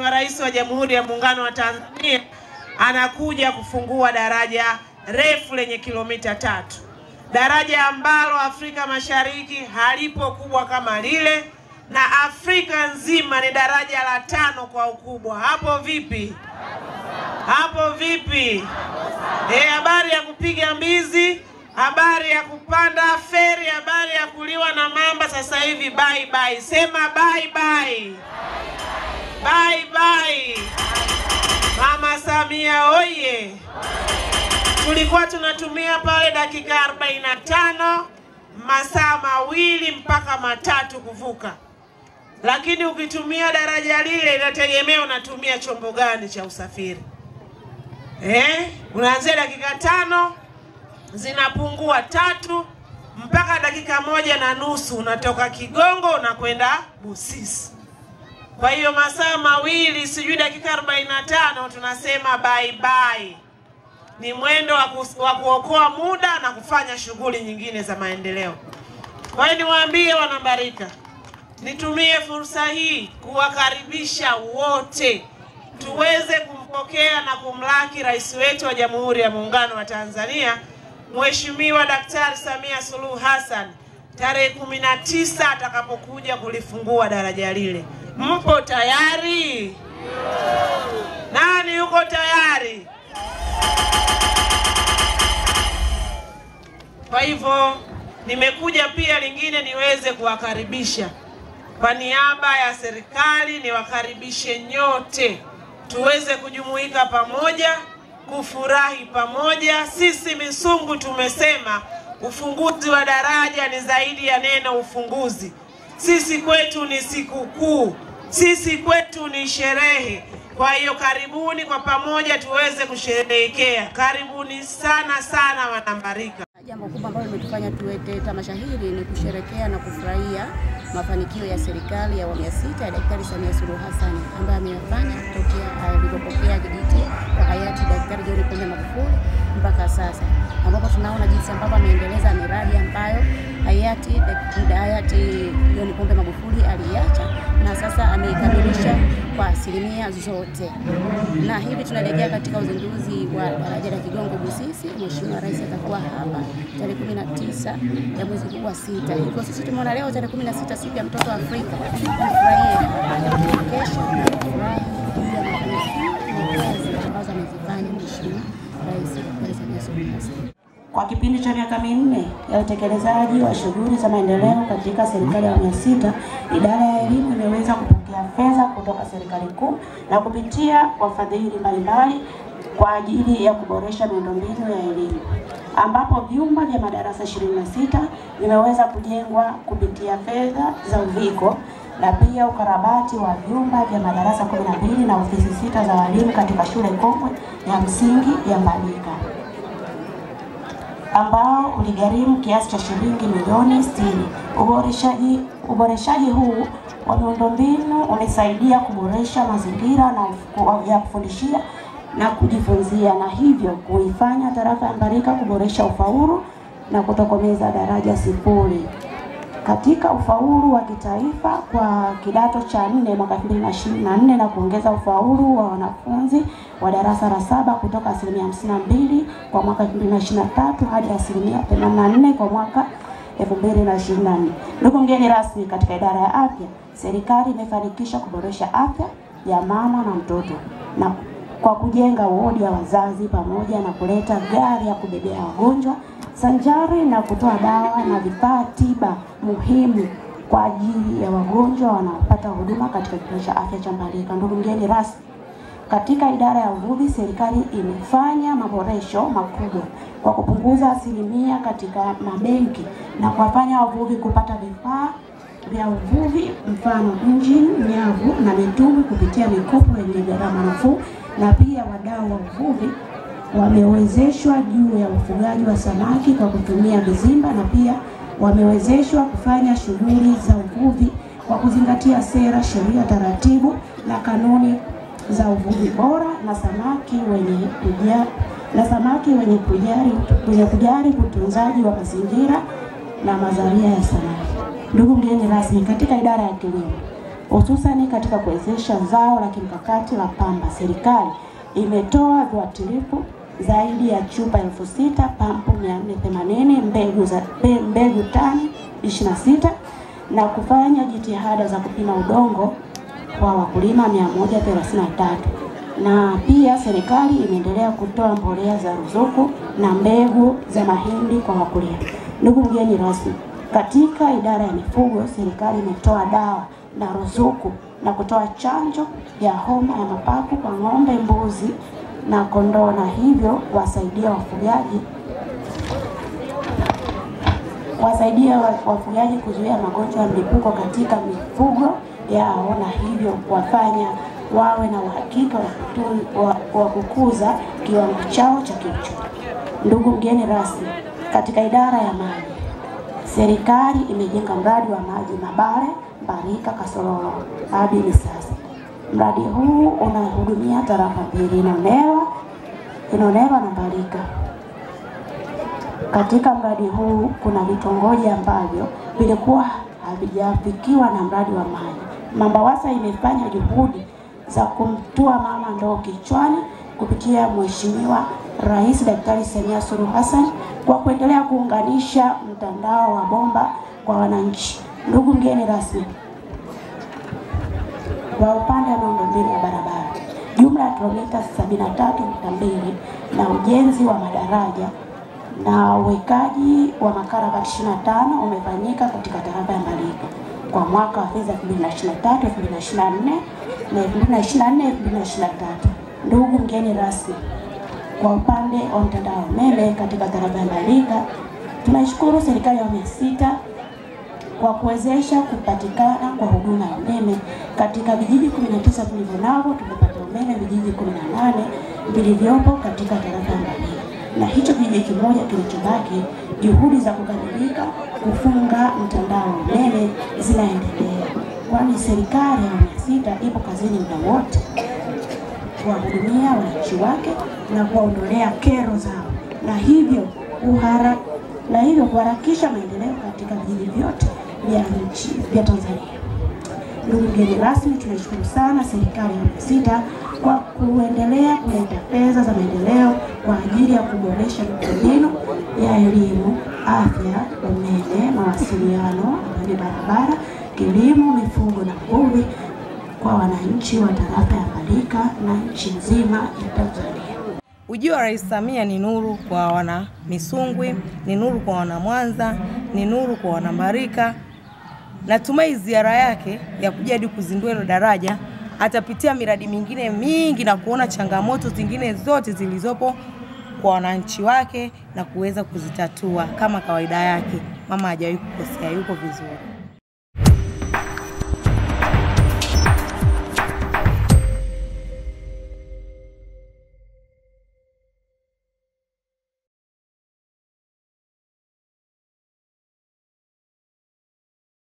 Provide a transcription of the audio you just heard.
Mheshimiwa Rais wa Jamhuri ya Muungano wa Tanzania anakuja kufungua daraja refu lenye kilomita 3. Daraja ambalo Afrika Mashariki halipo kubwa kama lile, na Afrika nzima ni daraja la 5 kwa ukubwa. Hapo vipi? Hapo vipi? Habari ya kupiga mbizi, habari ya kupanda feri, habari ya kuliwa na mamba, sasa hivi bye bye. Sema bye bye. Bye bye. Mama Samia oye. Tulikuwa tunatumia pale dakika 45, masaa 2 mpaka 3 kuvuka. Lakini ukitumia daraja lile inategemea unatumia chombo gani cha usafiri. Unaanzia dakika 5 zinapungua 3 mpaka dakika 1:30 unatoka Kigongo unakwenda Busisi. Kwa hiyo masaa 2 sijui dakika 45 tunasema bye bye. Ni mwendo wa kuokoa muda na kufanya shughuli nyingine za maendeleo. Kwa hiyo niwaambie Wanambarika, nitumie fursa hii kuwakaribisha wote tuweze kumpokea na kumlaki Rais wetu wa Jamhuri ya Muungano wa Tanzania, Mheshimiwa Daktari Samia Suluhu Hassan, tarehe 19 atakapokuja kulifungua daraja lile. Mpo tayari? Nani yuko tayari? Kwa hivyo nimekuja pia lingine niweze kuwakaribisha kwa niaba ya serikali, niwakaribishe nyote tuweze kujumuika pamoja, kufurahi pamoja. Sisi Misungu tumesema ufunguzi wa daraja ni zaidi ya neno ufunguzi. Sisi kwetu ni sikukuu, sisi kwetu ni sherehe. Kwa hiyo karibuni kwa pamoja tuweze kusherehekea. Karibuni sana sana Wanambarika. Jambo kubwa ambalo limetufanya tuwete tamasha hili ni kusherehekea na kufurahia mafanikio ya serikali ya awamu ya 6 ya Daktari Samia Suluhu Hassan ambaye ameyafanya tokea alipopokea kijiti kwa hayati Daktari John Pombe Magufuli mpaka sasa, ambapo tunaona jinsi ambavyo ameendeleza miradi ambayo hayati John Pombe Magufuli aliacha na sasa ameikamilisha kwa asilimia zote. Na hivi tunaelekea katika uzinduzi wa daraja la Kigongo Busisi. Mheshimiwa Rais atakuwa hapa tarehe 19 ya mwezi huu wa 6. Hivyo sisi tumeona leo tarehe 16 siku ya mtoto wa Afrika tufurahie kesho na kufurahi kazi ambazo amezifanya Mheshimiwa Rais Samia Suluhu Hassan. Kwa kipindi cha miaka 4 ya utekelezaji wa shughuli za maendeleo katika serikali ya awamu ya 6, idara ya elimu imeweza kupokea fedha kutoka serikali kuu na kupitia wafadhili mbalimbali kwa ajili ya kuboresha miundombinu ya elimu, ambapo vyumba vya madarasa 26 vimeweza kujengwa kupitia fedha za uviko, na pia ukarabati wa vyumba vya madarasa 12 na ofisi 6 za walimu katika shule kongwe ya msingi ya Mbandika, ambao uligharimu kiasi cha shilingi milioni 60. Uboreshaji huu wa miundombinu umesaidia kuboresha mazingira ya kufundishia na kujifunzia, na hivyo kuifanya tarafa ya Mbarika kuboresha ufaulu na kutokomeza daraja 0 katika ufaulu wa kitaifa kwa kidato cha 4 mwaka 2024 na kuongeza ufaulu wa wanafunzi wa darasa la 7 kutoka 52% kwa mwaka 2023 hadi 84% kwa mwaka 2024. Ndugu mgeni rasmi, katika idara ya afya, serikali imefanikisha kuboresha afya ya mama na mtoto na kwa kujenga wodi ya wazazi pamoja na kuleta gari ya kubebea wagonjwa sanjari na kutoa dawa na vifaa tiba muhimu kwa ajili ya wagonjwa wanaopata huduma katika kituo cha afya cha Mbarika. Ndugu mgeni rasmi, katika idara ya uvuvi, serikali imefanya maboresho makubwa kwa kupunguza asilimia katika mabenki na kuwafanya wavuvi kupata vifaa vya uvuvi, mfano injini, nyavu na mitumbwi kupitia mikopo yenye gharama nafuu, na pia wadau wa uvuvi wamewezeshwa juu ya ufugaji wa samaki kwa kutumia vizimba, na pia wamewezeshwa kufanya shughuli za uvuvi kwa kuzingatia sera, sheria, taratibu na kanuni za uvuvi bora na samaki wenye kujali utunzaji wa mazingira na mazalia ya samaki. Ndugu mgeni rasmi, katika idara ya kilimo, hususani katika kuwezesha zao la kimkakati la pamba. Serikali imetoa viuatilifu zaidi ya chupa 6,000, pampu 480, mbegu tani 26 na kufanya jitihada za kupima udongo kwa wakulima 133. Na pia serikali imeendelea kutoa mbolea za ruzuku na mbegu za mahindi kwa wakulima. Ndugu mgeni rasmi, katika idara ya mifugo, serikali imetoa dawa na ruzuku na kutoa chanjo ya homa ya mapafu kwa ng'ombe, mbuzi na kondoo, na hivyo wafugaji kuzuia magonjwa ya mlipuko katika mifugo yao, na hivyo kuwafanya wawe na uhakika wa kukuza kiwango chao cha kiuchumi. Ndugu mgeni rasmi, katika idara ya maji, serikali imejenga mradi wa maji Mabare, Mbarika, Kasololo hadi sasa. Mradi huu unahudumia tarafa mbili, Inolewa na Mbarika. Katika mradi huu kuna vitongoji ambavyo vilikuwa havijafikiwa na mradi wa maji. Mambawasa imefanya juhudi za kumtua mama ndoo kichwani kupitia Mheshimiwa Rais Daktari Samia Suluhu Hassan kwa kuendelea kuunganisha mtandao wa bomba kwa wananchi. Ndugu mgeni rasmi, kwa upande wa miundombinu ya barabara, jumla ya kilomita 73.2 na ujenzi wa madaraja na uwekaji wa makarabati 25 umefanyika katika tarafa ya Mbarika kwa mwaka wa fedha 2023/2024 na 2024/2023. Ndugu mgeni rasmi, kwa upande wa mtandao wa umeme katika tarafa ya Mbarika, tunashukuru serikali ya awamu ya 6 kwa kuwezesha kupatikana kwa huduma ya umeme katika vijiji 19 vilivyonavyo. Tumepata umeme vijiji 18 vilivyopo katika tarafa ya Mbarika, na hicho kijiji kimoja kilichobaki, juhudi za kukamilika kufunga mtandao wa umeme zinaendelea, kwani serikali ya awamu ya 6 ipo kazini muda wote kuwahudumia wananchi wake na kuwaondolea kero zao, na hivyo kuharakisha maendeleo katika vijiji vyote vya Tanzania. Ndugu mgeni rasmi, tunashukuru sana serikali ya awamu ya 6 kwa kuendelea kuleta fedha za maendeleo kwa ajili ya kuboresha miundombinu ya elimu, afya, umeme, mawasiliano, barabara, kilimo, mifugo na uvuvi kwa wananchi wa tarafa ya Mbarika na nchi nzima ya Tanzania. Ujio wa Rais Samia ni nuru kwa wana Misungwi, ni nuru kwa wana Mwanza, ni nuru kwa wana Mbarika. Natumai ziara yake ya kuja hadi kuzindua hilo daraja atapitia miradi mingine mingi na kuona changamoto zingine zote zilizopo kwa wananchi wake na kuweza kuzitatua. Kama kawaida yake, mama hajawahi kukosea, yuko vizuri.